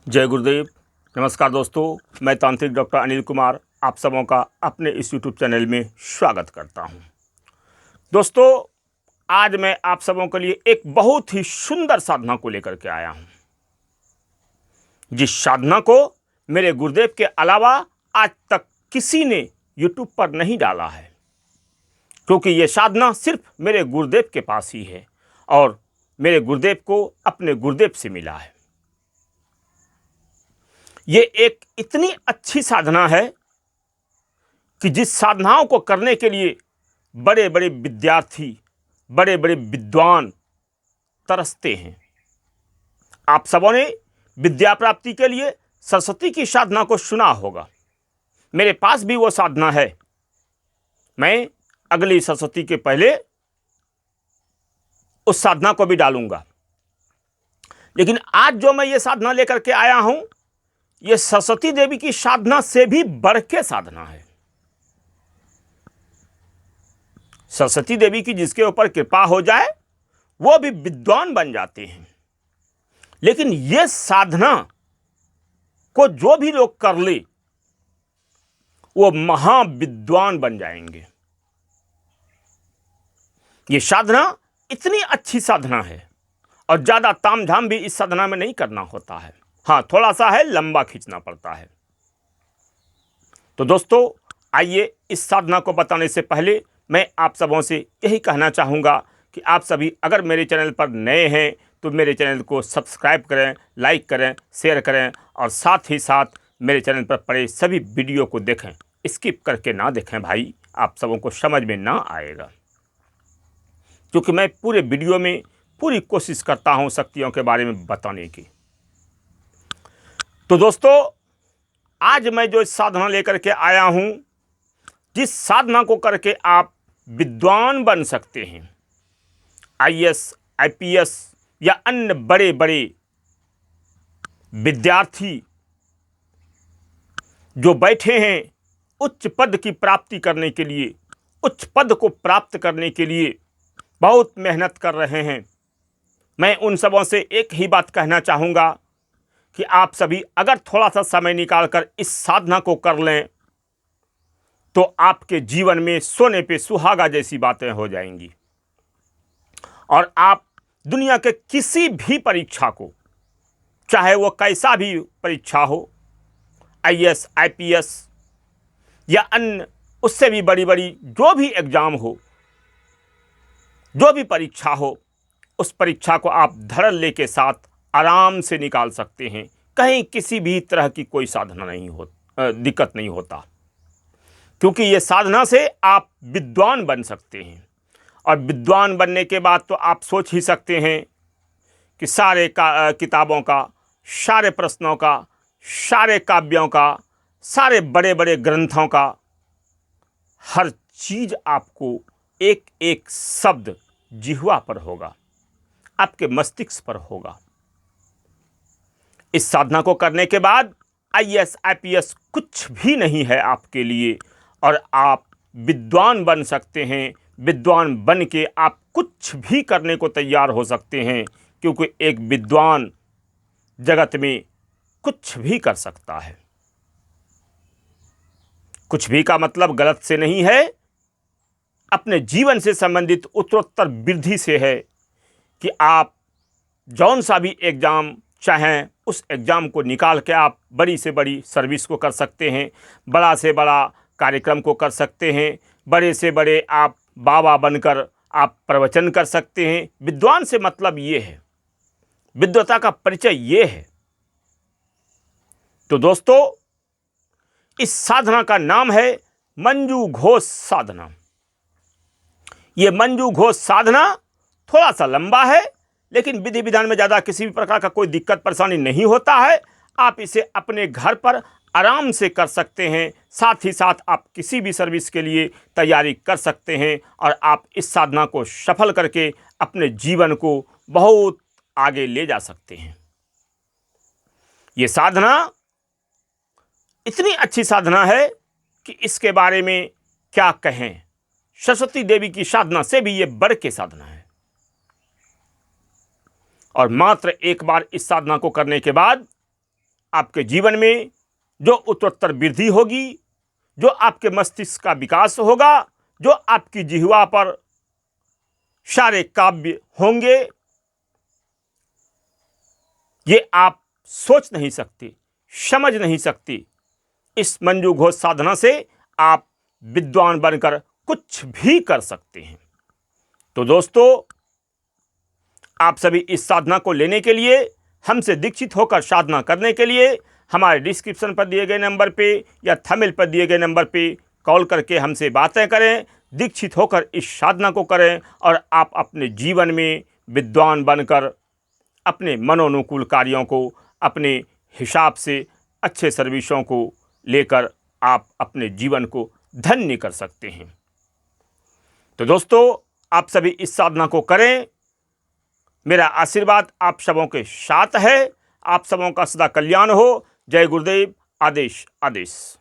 जय गुरुदेव। नमस्कार दोस्तों, मैं तांत्रिक डॉक्टर अनिल कुमार आप सबों का अपने इस यूट्यूब चैनल में स्वागत करता हूं। दोस्तों, आज मैं आप सबों के लिए एक बहुत ही सुंदर साधना को लेकर के आया हूं, जिस साधना को मेरे गुरुदेव के अलावा आज तक किसी ने यूट्यूब पर नहीं डाला है, क्योंकि ये साधना सिर्फ मेरे गुरुदेव के पास ही है और मेरे गुरुदेव को अपने गुरुदेव से मिला है। ये एक इतनी अच्छी साधना है कि जिस साधनाओं को करने के लिए बड़े बड़े विद्यार्थी, बड़े बड़े विद्वान तरसते हैं। आप सबों ने विद्या प्राप्ति के लिए सरस्वती की साधना को सुना होगा। मेरे पास भी वो साधना है। मैं अगली सरस्वती के पहले उस साधना को भी डालूंगा, लेकिन आज जो मैं ये साधना लेकर के आया हूं, ये सरस्वती देवी की साधना से भी बढ़ के साधना है। सरस्वती देवी की जिसके ऊपर कृपा हो जाए वो भी विद्वान बन जाते हैं, लेकिन ये साधना को जो भी लोग कर ले वो महाविद्वान बन जाएंगे। ये साधना इतनी अच्छी साधना है और ज्यादा तामझाम भी इस साधना में नहीं करना होता है। हाँ, थोड़ा सा है, लंबा खींचना पड़ता है। तो दोस्तों, आइए इस साधना को बताने से पहले मैं आप सबों से यही कहना चाहूँगा कि आप सभी अगर मेरे चैनल पर नए हैं तो मेरे चैनल को सब्सक्राइब करें, लाइक करें, शेयर करें और साथ ही साथ मेरे चैनल पर पड़े सभी वीडियो को देखें। स्किप करके ना देखें भाई, आप सबों को समझ में ना आएगा, क्योंकि मैं पूरे वीडियो में पूरी कोशिश करता हूँ शक्तियों के बारे में बताने की। तो दोस्तों, आज मैं जो साधना लेकर के आया हूं, जिस साधना को करके आप विद्वान बन सकते हैं, आईएएस, आईपीएस या अन्य बड़े बड़े विद्यार्थी जो बैठे हैं उच्च पद की प्राप्ति करने के लिए, उच्च पद को प्राप्त करने के लिए बहुत मेहनत कर रहे हैं। मैं उन सबों से एक ही बात कहना चाहूँगा कि आप सभी अगर थोड़ा सा समय निकालकर इस साधना को कर लें तो आपके जीवन में सोने पे सुहागा जैसी बातें हो जाएंगी और आप दुनिया के किसी भी परीक्षा को, चाहे वो कैसा भी परीक्षा हो, आईएएस, आईपीएस या अन्य उससे भी बड़ी बड़ी जो भी एग्जाम हो, जो भी परीक्षा हो, उस परीक्षा को आप धड़ल्ले के साथ आराम से निकाल सकते हैं। कहीं किसी भी तरह की कोई साधना नहीं हो दिक्कत नहीं होता, क्योंकि ये साधना से आप विद्वान बन सकते हैं। और विद्वान बनने के बाद तो आप सोच ही सकते हैं कि सारे किताबों का, सारे प्रश्नों का, सारे काव्यों का, सारे बड़े बड़े ग्रंथों का हर चीज़ आपको एक एक शब्द जिह्वा पर होगा, आपके मस्तिष्क पर होगा। इस साधना को करने के बाद आईएएस, आईपीएस कुछ भी नहीं है आपके लिए और आप विद्वान बन सकते हैं। विद्वान बन के आप कुछ भी करने को तैयार हो सकते हैं, क्योंकि एक विद्वान जगत में कुछ भी कर सकता है। कुछ भी का मतलब गलत से नहीं है, अपने जीवन से संबंधित उत्तरोत्तर वृद्धि से है कि आप जौन सा भी एग्जाम चाहें उस एग्ज़ाम को निकाल के आप बड़ी से बड़ी सर्विस को कर सकते हैं, बड़ा से बड़ा कार्यक्रम को कर सकते हैं, बड़े से बड़े आप बाबा बनकर आप प्रवचन कर सकते हैं। विद्वान से मतलब ये है, विद्वता का परिचय ये है। तो दोस्तों, इस साधना का नाम है मंजू घोष साधना। ये मंजू घोष साधना थोड़ा सा लंबा है, लेकिन विधि विधान में ज़्यादा किसी भी प्रकार का कोई दिक्कत परेशानी नहीं होता है। आप इसे अपने घर पर आराम से कर सकते हैं। साथ ही साथ आप किसी भी सर्विस के लिए तैयारी कर सकते हैं और आप इस साधना को सफल करके अपने जीवन को बहुत आगे ले जा सकते हैं। ये साधना इतनी अच्छी साधना है कि इसके बारे में क्या कहें। सरस्वती देवी की साधना से भी ये बढ़ के साधना है और मात्र एक बार इस साधना को करने के बाद आपके जीवन में जो उत्तरोत्तर वृद्धि होगी, जो आपके मस्तिष्क का विकास होगा, जो आपकी जिह्वा पर सारे काव्य होंगे, ये आप सोच नहीं सकते, समझ नहीं सकते। इस मंजू घोष साधना से आप विद्वान बनकर कुछ भी कर सकते हैं। तो दोस्तों, आप सभी इस साधना को लेने के लिए, हमसे दीक्षित होकर साधना करने के लिए हमारे डिस्क्रिप्शन पर दिए गए नंबर पे या थंबनेल पर दिए गए नंबर पे कॉल करके हमसे बातें करें, दीक्षित होकर इस साधना को करें और आप अपने जीवन में विद्वान बनकर अपने मनोनुकूल कार्यों को अपने हिसाब से अच्छे सर्विसों को लेकर आप अपने जीवन को धन्य कर सकते हैं। तो दोस्तों, आप सभी इस साधना को करें। मेरा आशीर्वाद आप सबों के साथ है। आप सबों का सदा कल्याण हो। जय गुरुदेव। आदेश आदेश।